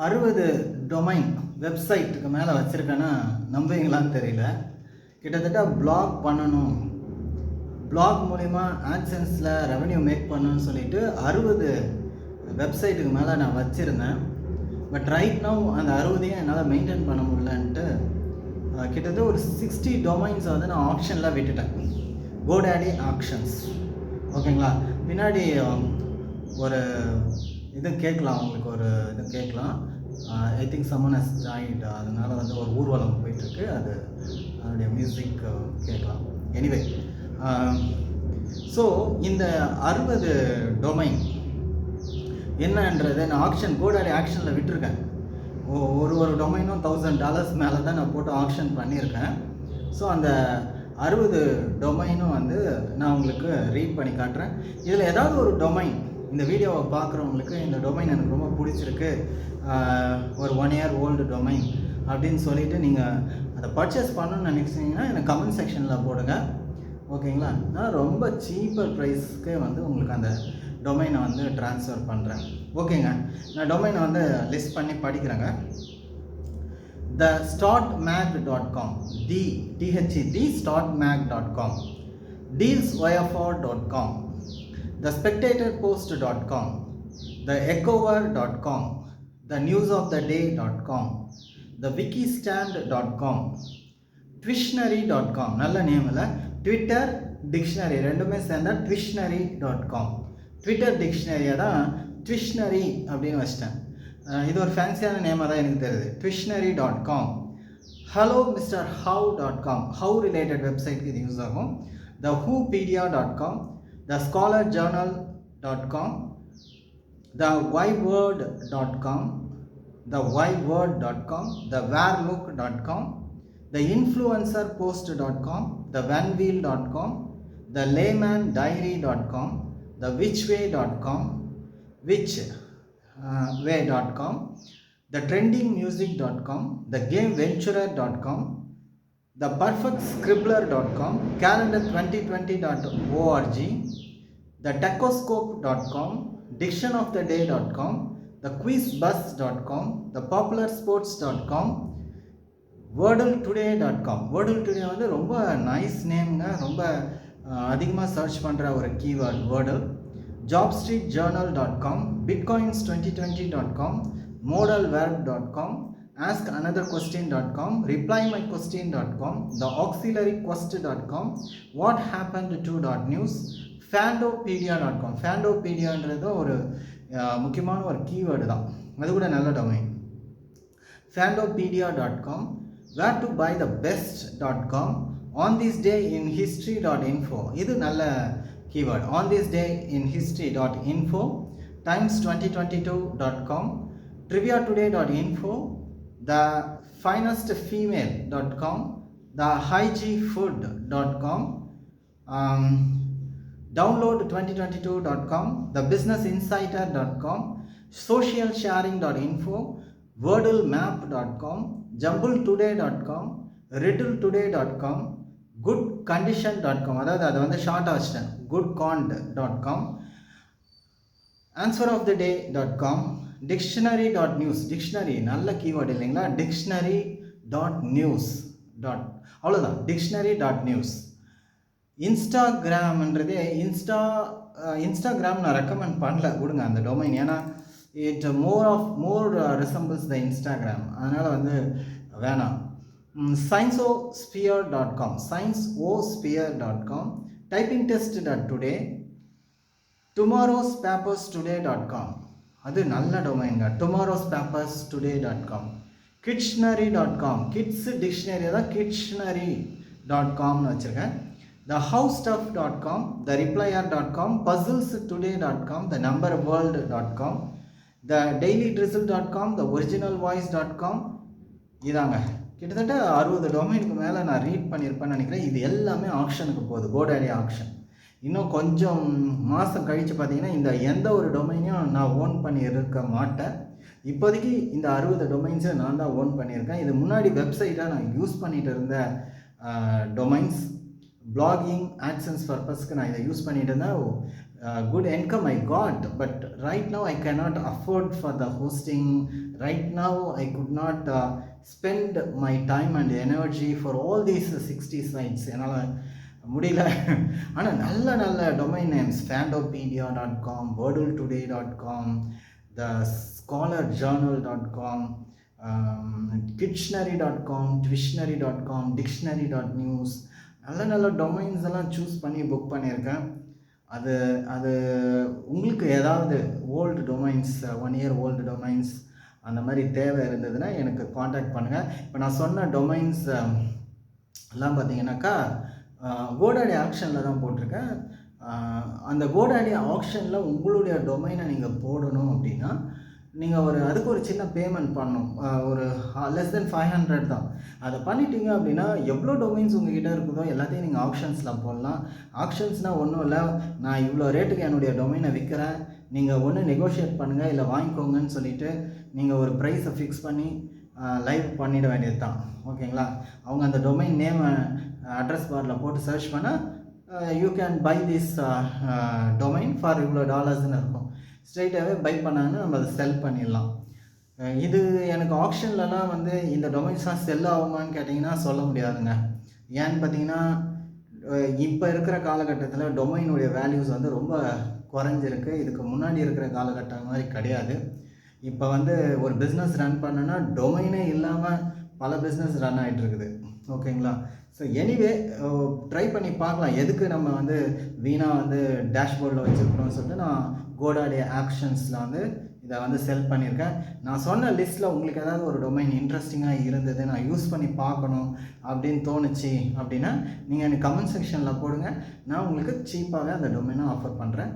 60 domain வெப்சைட்டுக்கு மேலே வச்சுருக்கேன்னா நம்புவீங்களான்னு தெரியல. கிட்டத்தட்ட பிளாக் பண்ணணும், பிளாக் மூலிமா ஆட்சன்ஸில் ரெவென்யூ மேக் பண்ணணும்னு சொல்லிட்டு 60 வெப்சைட்டுக்கு மேலே நான் வச்சுருந்தேன். பட் ரைட் நவ் அந்த 60ஐயும் என்னால் மெயின்டைன் பண்ண முடியலன்ட்டு கிட்டத்தட்ட ஒரு 60 டொமைன்ஸ் வந்து நான் ஆப்ஷனில் விட்டுட்டேன். GoDaddy actions. ஓகேங்களா? பின்னாடி ஒரு இது கேட்கலாம், உங்களுக்கு ஒரு இது கேட்கலாம். I think summon has joint, அதனால் வந்து ஒரு ஊர்வலம் போயிட்டுருக்கு, அது அதனுடைய மியூசிக் கேட்கலாம். எனிவே, ஸோ இந்த 60 டொமைன் என்னன்றது நான் ஆக்ஷன் கோடாடி ஆக்ஷனில் விட்டுருக்கேன். ஒரு டொமைனும் $1000 மேலே தான் நான் போட்டு ஆக்ஷன் பண்ணியிருக்கேன். ஸோ அந்த 60 டொமைனும் வந்து நான் உங்களுக்கு ரீட் பண்ணி காட்டுறேன். இதில் ஏதாவது ஒரு டொமைன் இந்த வீடியோவை பார்க்குறவங்களுக்கு இந்த டொமைன் எனக்கு ரொம்ப பிடிச்சிருக்கு, ஒரு 1 year ஓல்டு டொமைன் அப்படின்னு சொல்லிவிட்டு நீங்கள் அதை பர்ச்சேஸ் பண்ணணும்னு நினச்சிங்கன்னா எனக்கு கமெண்ட் செக்ஷனில் போடுங்க. ஓகேங்களா? நான் ரொம்ப சீப்பர் ப்ரைஸ்க்கே வந்து உங்களுக்கு அந்த டொமைனை வந்து ட்ரான்ஸ்ஃபர் பண்ணுறேன். ஓகேங்க, நான் டொமைனை வந்து லிஸ்ட் பண்ணி படிக்கிறேங்க. thestartmag.com, thestartmag.com, dealswire.com, thespectatorpost.com, theechover.com, thenewsoftheday.com, thewikistand.com, twishtionary.com, நல்ல நேம் இல்லை, ட்விட்டர் டிக்ஷனரி ரெண்டுமே சேர்ந்தா twishtionary.com, ட்விட்டர் டிக்ஷனரியை தான் ட்விஷ்னரி அப்படின்னு வச்சிட்டேன். இது ஒரு ஃபேன்சியான நேமாக தான் எனக்கு தெரியுது. twishtionary.com, hello mr how.com, how related வெப்சைட்க்கு இது யூஸ் ஆகும். thewhopedia.com, thescholarjournal.com, thewiveword.com, thewiveword.com, thewarelook.com, theinfluencerpost.com, thevanwheel.com, thelaymandiary.com, thewhичway.com, whichway.com, thetrendingmusic.com, thegameventurer.com, theperfectscribbler.com, calendar2020.org, thetechoscope.com, dictionoftheday.com, thequizbuzz.com, thepopularssports.com, wordletoday.com. wordletoday வந்து ரொம்ப நைஸ் நேம்ங்க, ரொம்ப அதிகமாக சர்ச் பண்ணுற ஒரு keyword வேர்டல். jobstreetjournal.com, bitcoins2020.com, modalverb.com, askanotherquestion.com, replyMyQuestion.com, theauxiliaryquest.com, whathappenedto.news, fandopedia.com. fandopedia-ன்றது ஒரு முக்கியமான ஒரு keyword தான், அது கூட நல்ல டொமைன். fandopedia.com, wheretobuythebest.com, onthisdayinhistory.info, இது நல்ல keyword. onthisdayinhistory.info, times2022.com, triviatoday.info, thefinestfemale.com, thehygifood.com, download2022.com, thebusinessinsider.com, socialsharing.info, wordlemap.com, jumbletoday.com, riddletoday.com, goodcondition.com, அதாவது அதை வந்து ஷார்ட்டாக வச்சிட்டேன், goodcond.com, answeroftheday.com, dictionary.news, டிக்ஷனரி நல்ல கீவேர்டு இல்லைங்களா, dictionary.news, அவ்வளோதான், dictionary.news. இன்ஸ்டாகிராம்ன்றதே இன்ஸ்டாகிராம் நான் ரெக்கமெண்ட் பண்ணல, கொடுங்க அந்த டொமைன், ஏன்னா it more resembles the Instagram, அதனால் வந்து வேணாம். scienceosphere.com, scienceosphere.com, typingtest.today, tomorrowspaperstoday.com, அது நல்ல டொமைன்ங்க, tomorrowspaperstoday.com, kitchenery.com, kids dictionary தான் kitchenery.comனு வச்சுருக்கேன். thehowstuff.com, thereplyer.com, puzzlestoday.com, thenumberworld.com, thedailydrizzle.com, theoriginalvoice.com, இதாங்க கிட்டத்தட்ட 60 டொமைனுக்கு மேலே நான் ரீட் பண்ணியிருப்பேன்னு நினைக்கிறேன். இது எல்லாமே ஆக்ஷனுக்கு போகுது, கோடாடி ஆக்ஷன். இன்னும் கொஞ்சம் மாதம் கழித்து பார்த்தீங்கன்னா இந்த எந்த ஒரு டொமைனையும் நான் ஓன் பண்ணி இருக்க மாட்டேன். இப்போதைக்கு இந்த 60 டொமைன்ஸை நான் தான் ஓன் பண்ணியிருக்கேன். இது முன்னாடி வெப்சைட்டாக நான் யூஸ் பண்ணிகிட்டு இருந்த டொமைன்ஸ். பிளாகிங் ஆட்சன்ஸ் பர்பஸ்க்கு நான் இதை யூஸ் பண்ணிட்டு இருந்தேன். good income I got, but right now I cannot afford for the hosting. Right now I could not spend my time and energy for all these 60 sites. என்னால் முடியல. ஆனால் நல்ல நல்ல domain names fandopedia.com, wordletoday.com, the scholarjournal.com, dictionary.com, dictionary.com, dictionary.news, நல்ல நல்ல domains எல்லாம் choose பண்ணி book பண்ணியிருக்கேன். அது அது உங்களுக்கு ஏதாவது old domains, 1 year old domains அந்த மாதிரி தேவை இருந்ததுன்னா எனக்கு காண்டாக்ட் பண்ணுங்கள். இப்போ நான் சொன்ன டொமைன்ஸ் எல்லாம் பார்த்தீங்கன்னாக்கா கோடாடி ஆக்ஷனில் தான் போட்டிருக்கேன். அந்த கோடாடி ஆக்ஷனில் உங்களுடைய டொமைனை நீங்கள் போடணும் அப்படின்னா நீங்கள் அதுக்கு ஒரு சின்ன பேமெண்ட் பண்ணணும். ஒரு less than 500 தான். அதை பண்ணிட்டீங்க அப்படின்னா எவ்வளோ டொமைன்ஸ் உங்ககிட்ட இருக்குதோ எல்லாத்தையும் நீங்கள் ஆப்ஷன்ஸில் போடலாம். ஆப்ஷன்ஸ்னால் ஒன்றும் இல்லை, நான் இவ்வளோ ரேட்டுக்கு என்னுடைய டொமைனை விற்கிறேன், நீங்கள் ஒன்று நெகோஷியேட் பண்ணுங்கள் இல்லை வாங்கிக்கோங்கன்னு சொல்லிவிட்டு நீங்கள் ஒரு ப்ரைஸை ஃபிக்ஸ் பண்ணி லைவ் பண்ணிட வேண்டியது தான். ஓகேங்களா? அவங்க அந்த டொமைன் நேமை அட்ரஸ் பாரில் போட்டு சர்ச் பண்ணால் you can buy this domain for இவ்வளோ டாலர்ஸ்ன்னு இருக்கும். ஸ்ட்ரெயிட்டாகவே பை பண்ணாங்கன்னா நம்ம அதை செல் பண்ணிடலாம். இது எனக்கு ஆப்ஷன்லலாம் இந்த டொமைன்ஸ்லாம் செல் ஆகுமான்னு கேட்டிங்கன்னா சொல்ல முடியாதுங்க. ஏன்னு பார்த்தீங்கன்னா இப்போ இருக்கிற காலகட்டத்தில் டொமைனுடைய வேல்யூஸ் ரொம்ப குறைஞ்சிருக்கு. இதுக்கு முன்னாடி இருக்கிற காலகட்டம் மாதிரி கிடையாது. இப்போ ஒரு பிஸ்னஸ் ரன் பண்ணனா டொமைனே இல்லாமல் பல பிஸ்னஸ் ரன் ஆகிட்டுருக்குது. ஓகேங்களா? ஸோ எனிவே ட்ரை பண்ணி பார்க்கலாம். எதுக்கு நம்ம வீணாக டேஷ்போர்டில் வச்சுருக்கணும்னு சொல்லிட்டு நான் கோடாடி ஆக்ஷன்ஸில் இதை செல் பண்ணியிருக்கேன். நான் சொன்ன லிஸ்ட்டில் உங்களுக்கு ஏதாவது ஒரு டொமைன் இன்ட்ரெஸ்டிங்காக இருந்தது, நான் யூஸ் பண்ணி பார்க்கணும் அப்படின்னு தோணுச்சு அப்படின்னா நீங்கள் எனக்கு கமெண்ட் செக்ஷனில் போடுங்க. நான் உங்களுக்கு சீப்பாகவே அந்த டொமைனை ஆஃபர் பண்ணுறேன்.